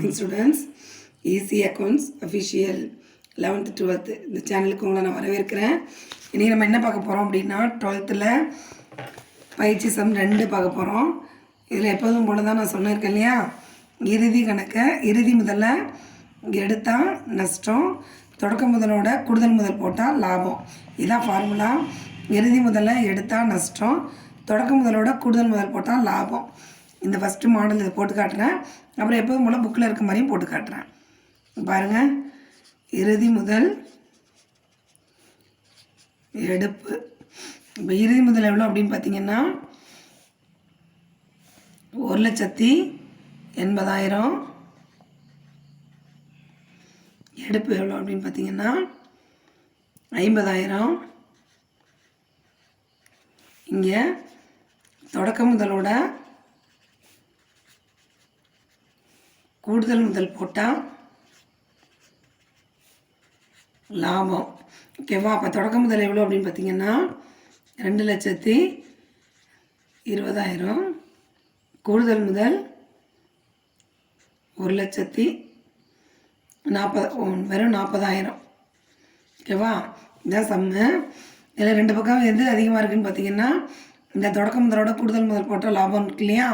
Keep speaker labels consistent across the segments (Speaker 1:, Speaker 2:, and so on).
Speaker 1: Morning students. Easy accounts official 11th 12th இந்த சேனலுக்கு உங்களை நான் வரவேற்கிறேன். இன்றைக்கி நம்ம என்ன பார்க்க போகிறோம் அப்படின்னா 12th பயிற்சி சம் 2 பார்க்க போகிறோம். இதில் எப்போதும் போல தான் நான் சொன்னிருக்கேன் இல்லையா, இறுதி கணக்கை இறுதி முதல்ல எடுத்தால் நஷ்டம், தொடக்க முதலோட கூடுதல் முதல் போட்டால் லாபம். இதான் ஃபார்முலா. இறுதி முதல்ல எடுத்தால் நஷ்டம், தொடக்க முதலோட கூடுதல் முதல் போட்டால் லாபம். இந்த ஃபஸ்ட்டு மாடல் இதை போட்டு காட்டுறேன். அப்புறம் எப்போதும் போல் புக்கில் இருக்க மாதிரியும் போட்டு காட்டுறேன். பாருங்கள், இறுதி முதல் எடுப்பு. இப்போ இறுதி முதல் எவ்வளோ அப்படின்னு பார்த்தீங்கன்னா 1,80,000. எடுப்பு எவ்வளோ அப்படின்னு பார்த்தீங்கன்னா 50,000. இங்கே தொடக்க முதலோட கூடுதல் முதல் போட்டால் லாபம். ஓகேவா? அப்போ தொடக்க முதல் எவ்வளோ அப்படின்னு பார்த்தீங்கன்னா 2,20,000. கூடுதல் முதல் 1,40,000, வெறும் 40,000. ஓகேவா? இதான் சம்மு. இதில் ரெண்டு பக்கம் எது அதிகமாக இருக்குதுன்னு பார்த்தீங்கன்னா இந்த தொடக்க முதலோட கூடுதல் முதல் போட்டால் லாபம் இருக்கு இல்லையா,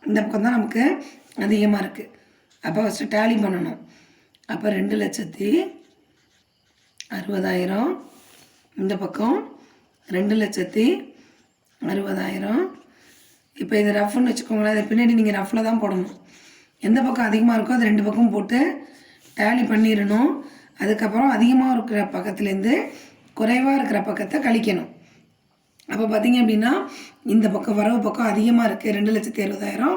Speaker 1: இந்த பக்கம் தான் நமக்கு அதிகமாக இருக்குது. அப்போ ஃபஸ்ட்டு டேலி பண்ணணும். அப்போ 2,60,000. இந்த பக்கம் 2,60,000. இப்போ இது ரஃப்னு வச்சுக்கோங்களேன். அதை பின்னாடி நீங்கள் ரஃப்பில் தான் போடணும். எந்த பக்கம் அதிகமாக இருக்கோ அது ரெண்டு பக்கம் போட்டு டேலி பண்ணிடணும். அதுக்கப்புறம் அதிகமாக இருக்கிற பக்கத்துலேருந்து குறைவாக இருக்கிற பக்கத்தை கழிக்கணும். அப்போ பார்த்தீங்க அப்படின்னா இந்த பக்கம் வரவு பக்கம் அதிகமாக இருக்குது 2,60,000.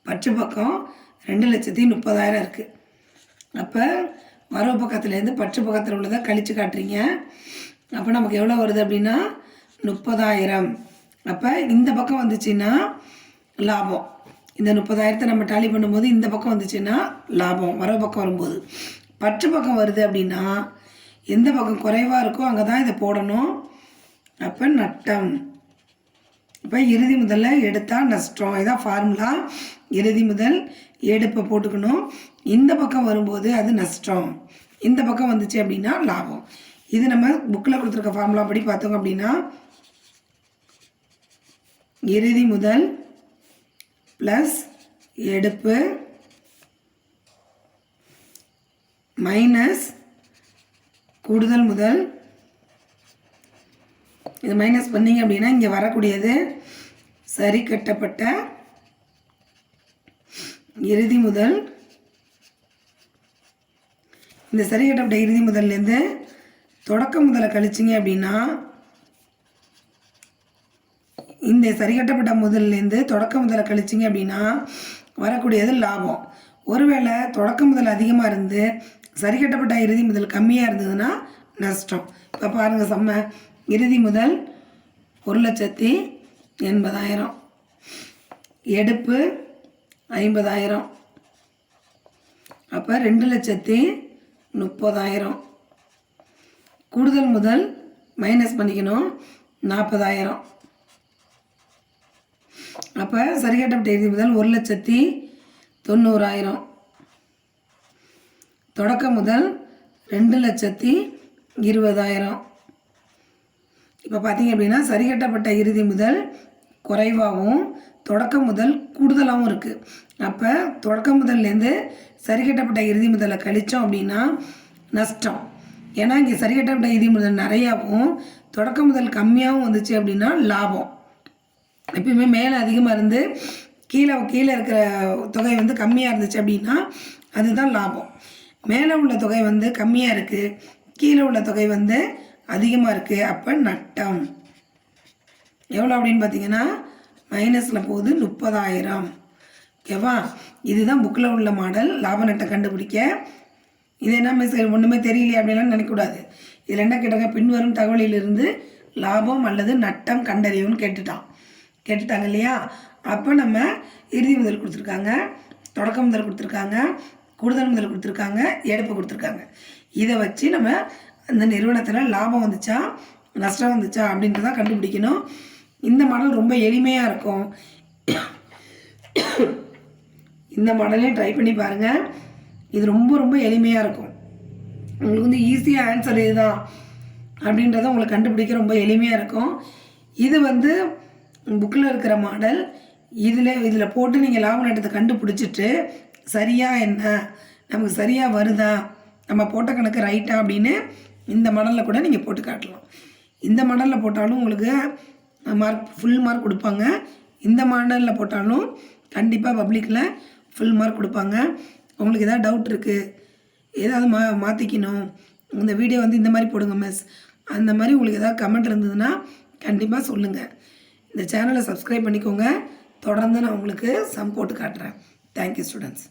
Speaker 1: பற்று பக்கம் 2,30,000 இருக்குது. அப்போ வரவு பக்கத்துலேருந்து பற்று பக்கத்தில் உள்ளதை கழித்து காட்டுறீங்க. அப்போ நமக்கு எவ்வளோ வருது அப்படின்னா 30,000. அப்போ இந்த பக்கம் வந்துச்சுன்னா லாபம். இந்த 30,000 நம்ம டாலி பண்ணும்போது இந்த பக்கம் வந்துச்சுன்னா லாபம், வரவு பக்கம் வரும்போது. பற்று பக்கம் வருது அப்படின்னா எந்த பக்கம் குறைவாக இருக்கோ அங்கே தான் இதை போடணும். அப்போ நட்டம். இப்போ இறுதி முதல்ல எடுத்தால் நஷ்டம். இதான் ஃபார்முலா. இறுதி முதல் எடுப்பை போட்டுக்கணும். இந்த பக்கம் வரும்போது அது நஷ்டம், இந்த பக்கம் வந்துச்சு அப்படின்னா லாபம். இது நம்ம புக்கில் கொடுத்துருக்க ஃபார்முலா படி பார்த்தோங்க அப்படின்னா இறுதி முதல் ப்ளஸ் எடுப்பு மைனஸ் கூடுதல் முதல். இது மைனஸ் பண்ணிங்க அப்படின்னா இங்கே வரக்கூடியது சரி கட்டப்பட்ட இறுதி முதல். இந்த சரி கட்டப்பட்ட இறுதி முதல்லேருந்து தொடக்க முதலை கழிச்சிங்க அப்படின்னா இந்த சரி கட்டப்பட்ட முதல்லேருந்து தொடக்க முதலை கழிச்சிங்க அப்படின்னா வரக்கூடியது லாபம். ஒருவேளை தொடக்க முதல் அதிகமாக இருந்து சரி கட்டப்பட்ட இறுதி முதல் கம்மியாக இருந்ததுன்னா நஷ்டம். இப்போ பாருங்கள் சம்ம. இறுதி முதல் 1,80,000. எடுப்பு 50,000. அப்போ 2,30,000. கூடுதல் முதல் மைனஸ் பண்ணிக்கணும் 40,000. அப்போ சரி கட்டப்பட்ட இறுதி முதல் 1,90,000. தொடக்க முதல் 2,20,000. இப்போ பார்த்தீங்க அப்படின்னா சரி கட்டப்பட்ட இறுதி முதல் குறைவாகவும் தொடக்க முதல் கூடுதலாகவும் இருக்குது. அப்போ தொடக்க முதல்லேருந்து சரி கட்டப்பட்ட இறுதி முதலை கழித்தோம் அப்படின்னா நஷ்டம். ஏன்னா இங்கே சரி கட்டப்பட்ட இறுதி முதல் நிறையாவும் தொடக்க முதல் கம்மியாகவும் வந்துச்சு அப்படின்னா லாபம். எப்பயுமே மேலே அதிகமாக இருந்து கீழே இருக்கிற தொகை வந்து கம்மியாக இருந்துச்சு அப்படின்னா அதுதான் லாபம். மேலே உள்ள தொகை வந்து கம்மியாக இருக்குது, கீழே உள்ள தொகை வந்து அதிகமாக இருக்குது. அப்போ நட்டம் எவ்வளோ அப்படின்னு பார்த்தீங்கன்னா மைனஸில் போகுது 30,000. ஓகேவா? இதுதான் புக்கில் உள்ள மாடல். லாப நட்டம் கண்டுபிடிக்க. இது என்ன மிஸ் ஒன்றுமே தெரியலையே அப்படின்லாம் நினைக்கக்கூடாது. இதில் என்ன கேட்டாங்க, பின்வரும் தகவலிலிருந்து லாபம் அல்லது நட்டம் கண்டறியவுன்னு கேட்டுட்டாங்க இல்லையா. அப்போ நம்ம இறுதி முதல் கொடுத்துருக்காங்க, தொடக்க முதல் கொடுத்துருக்காங்க, கூடுதல் முதல் கொடுத்துருக்காங்க, எடுப்பு கொடுத்துருக்காங்க. இதை வச்சு நம்ம அந்த நிறுவனத்தில் லாபம் வந்துச்சா நஷ்டம் வந்துச்சா அப்படின்றத கண்டுபிடிக்கணும். இந்த மாடல் ரொம்ப எளிமையாக இருக்கும். இந்த மாடலையும் ட்ரை பண்ணி பாருங்கள். இது ரொம்ப ரொம்ப எளிமையாக இருக்கும். உங்களுக்கு வந்து ஈஸியாக ஆன்சர் இதுதான் அப்படின்றத உங்களுக்கு கண்டுபிடிக்க ரொம்ப எளிமையாக இருக்கும். இது வந்து புக்கில் இருக்கிற மாடல். இதில் போட்டு நீங்கள் லாப நட்டத்தை கண்டுபிடிச்சிட்டு சரியாக என்ன, நமக்கு சரியாக வருதா, நம்ம போட்ட கணக்கு ரைட்டா அப்படின்னு இந்த மாடலில் கூட நீங்கள் போட்டு காட்டலாம். இந்த மாடலில் போட்டாலும் உங்களுக்கு ஃபுல் மார்க் கொடுப்பாங்க. இந்த மாடலில் போட்டாலும் கண்டிப்பாக பப்ளிக்கில் ஃபுல் மார்க் கொடுப்பாங்க. உங்களுக்கு எதாவது டவுட் இருக்குது, ஏதாவது மாற்றிக்கணும், இந்த வீடியோ வந்து இந்த மாதிரி போடுங்க மிஸ், அந்த மாதிரி உங்களுக்கு எதாவது கமெண்ட் இருந்ததுன்னா கண்டிப்பாக சொல்லுங்கள். இந்த சேனலை சப்ஸ்கிரைப் பண்ணிக்கோங்க. தொடர்ந்து நான் உங்களுக்கு சம் போட்டு காட்டுறேன். Thank you students.